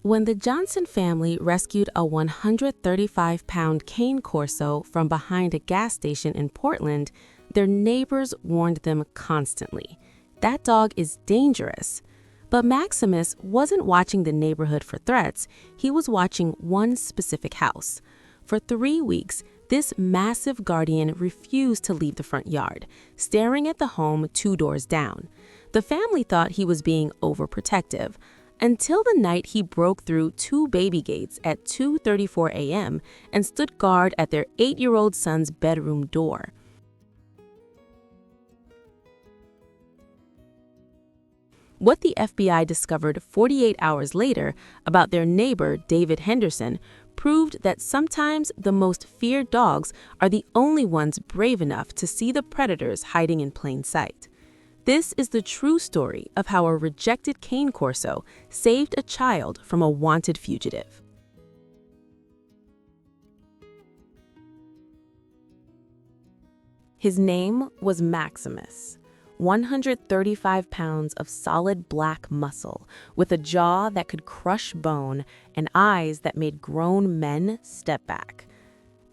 When the Johnson family rescued a 135-pound Cane Corso from behind a gas station in Portland, their neighbors warned them constantly. That dog is dangerous. But Maximus wasn't watching the neighborhood for threats. He was watching one specific house. For 3 weeks, this massive guardian refused to leave the front yard, staring at the home 2 doors down. The family thought he was being overprotective, until the night he broke through 2 baby gates at 2:34 a.m. and stood guard at their 8-year-old son's bedroom door. What the FBI discovered 48 hours later about their neighbor, David Henderson, proved that sometimes the most feared dogs are the only ones brave enough to see the predators hiding in plain sight. This is the true story of how a rejected Cane Corso saved a child from a wanted fugitive. His name was Maximus. 135 pounds of solid black muscle, with a jaw that could crush bone and eyes that made grown men step back.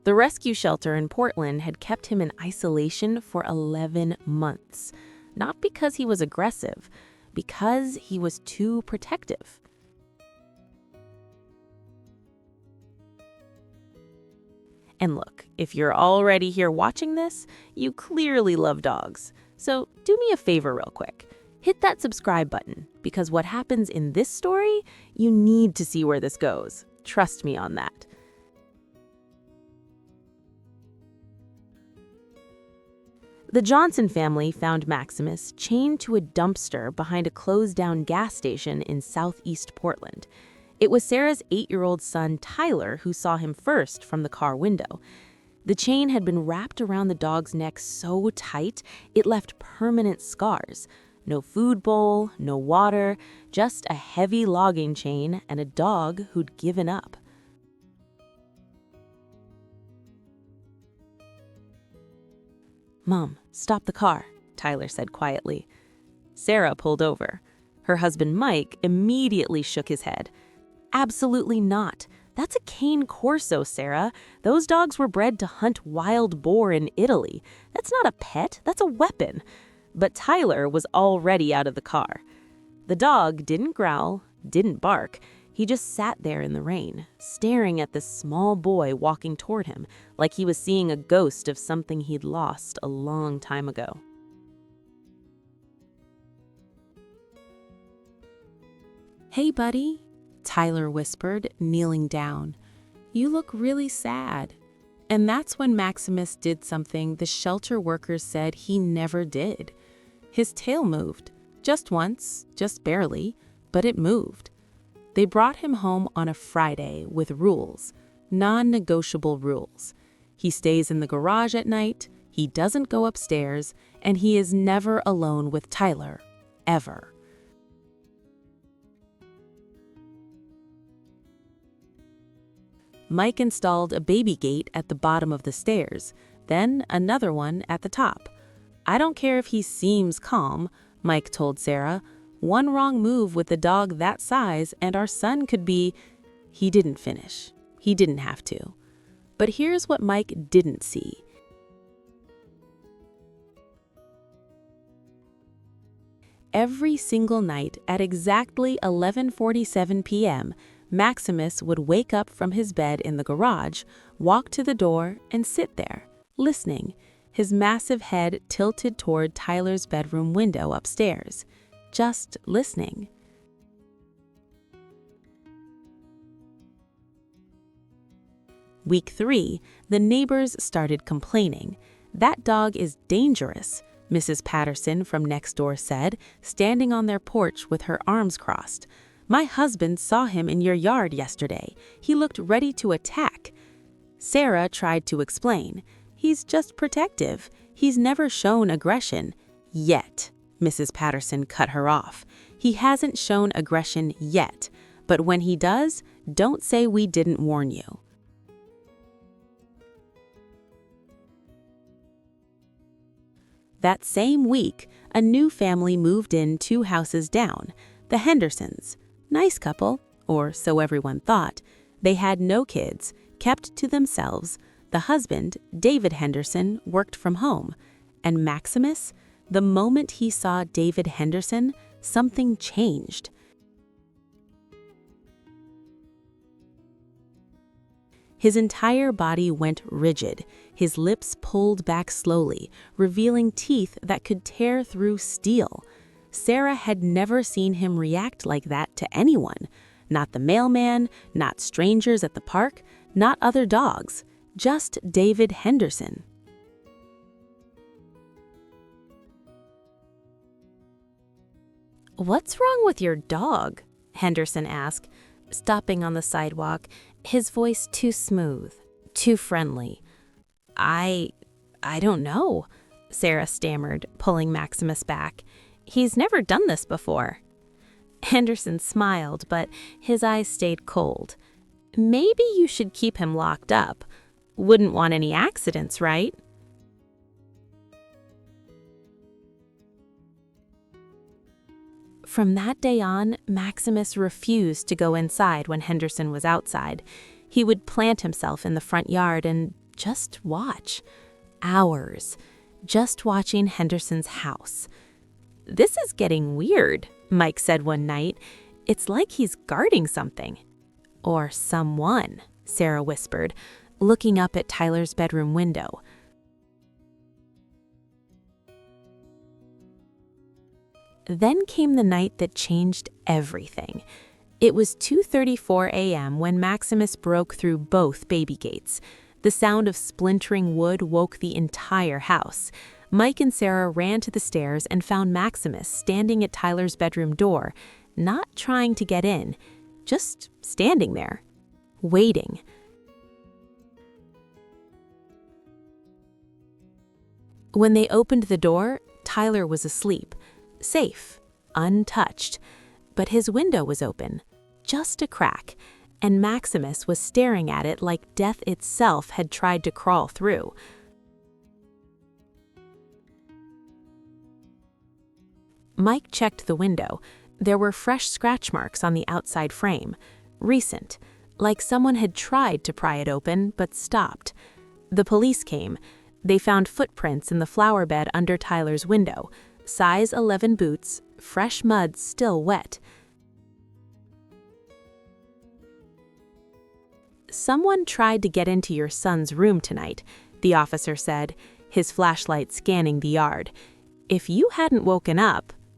The rescue shelter in Portland had kept him in isolation for 11 months, not because he was aggressive, because he was too protective. And look, if you're already here watching this, you clearly love dogs. So do me a favor real quick. Hit that subscribe button, because what happens in this story, you need to see where this goes. Trust me on that. The Johnson family found Maximus chained to a dumpster behind a closed-down gas station in southeast Portland. It was Sarah's 8-year-old son, Tyler, who saw him first from the car window. The chain had been wrapped around the dog's neck so tight, it left permanent scars. No food bowl, no water, just a heavy logging chain and a dog who'd given up. "Mom, stop the car," Tyler said quietly. Sarah pulled over. Her husband, Mike, immediately shook his head. "Absolutely not. That's a Cane Corso, Sarah. Those dogs were bred to hunt wild boar in Italy. That's not a pet, that's a weapon." But Tyler was already out of the car. The dog didn't growl, didn't bark. He just sat there in the rain, staring at this small boy walking toward him, like he was seeing a ghost of something he'd lost a long time ago. "Hey, buddy," Tyler whispered, kneeling down. "You look really sad." And that's when Maximus did something the shelter workers said he never did. His tail moved. Just once, just barely, but it moved. They brought him home on a Friday with rules, non-negotiable rules. He stays in the garage at night, he doesn't go upstairs, and he is never alone with Tyler, ever. Mike installed a baby gate at the bottom of the stairs, then another one at the top. "I don't care if he seems calm," Mike told Sarah. "One wrong move with a dog that size and our son could be—" He didn't finish. He didn't have to. But here's what Mike didn't see. Every single night at exactly 11:47 p.m., Maximus would wake up from his bed in the garage, walk to the door, and sit there, listening, his massive head tilted toward Tyler's bedroom window upstairs, just listening. Week 3, the neighbors started complaining. "That dog is dangerous," Mrs. Patterson from next door said, standing on their porch with her arms crossed. "My husband saw him in your yard yesterday. He looked ready to attack." Sarah tried to explain. "He's just protective. He's never shown aggression. Yet," Mrs. Patterson cut her off. "He hasn't shown aggression yet. But when he does, don't say we didn't warn you." That same week, a new family moved in 2 houses down, the Hendersons. Nice couple, or so everyone thought. They had no kids, kept to themselves. The husband, David Henderson, worked from home. And Maximus, the moment he saw David Henderson, something changed. His entire body went rigid, his lips pulled back slowly, revealing teeth that could tear through steel. Sarah had never seen him react like that to anyone. Not the mailman, not strangers at the park, not other dogs, just David Henderson. "What's wrong with your dog?" Henderson asked, stopping on the sidewalk, his voice too smooth, too friendly. I don't know," Sarah stammered, pulling Maximus back. "He's never done this before." Henderson smiled, but his eyes stayed cold. "Maybe you should keep him locked up. Wouldn't want any accidents, right?" From that day on, Maximus refused to go inside when Henderson was outside. He would plant himself in the front yard and just watch. Hours, just watching Henderson's house. "This is getting weird," Mike said one night. "It's like he's guarding something." "Or someone," Sarah whispered, looking up at Tyler's bedroom window. Then came the night that changed everything. It was 2:34 a.m. when Maximus broke through both baby gates. The sound of splintering wood woke the entire house. Mike and Sarah ran to the stairs and found Maximus standing at Tyler's bedroom door, not trying to get in, just standing there, waiting. When they opened the door, Tyler was asleep, safe, untouched, but his window was open, just a crack, and Maximus was staring at it like death itself had tried to crawl through. Mike checked the window. There were fresh scratch marks on the outside frame, recent, like someone had tried to pry it open but stopped. The police came. They found footprints in the flower bed under Tyler's window, size 11 boots, fresh mud still wet. "Someone tried to get into your son's room tonight," the officer said, his flashlight scanning the yard. "If you hadn't woken up,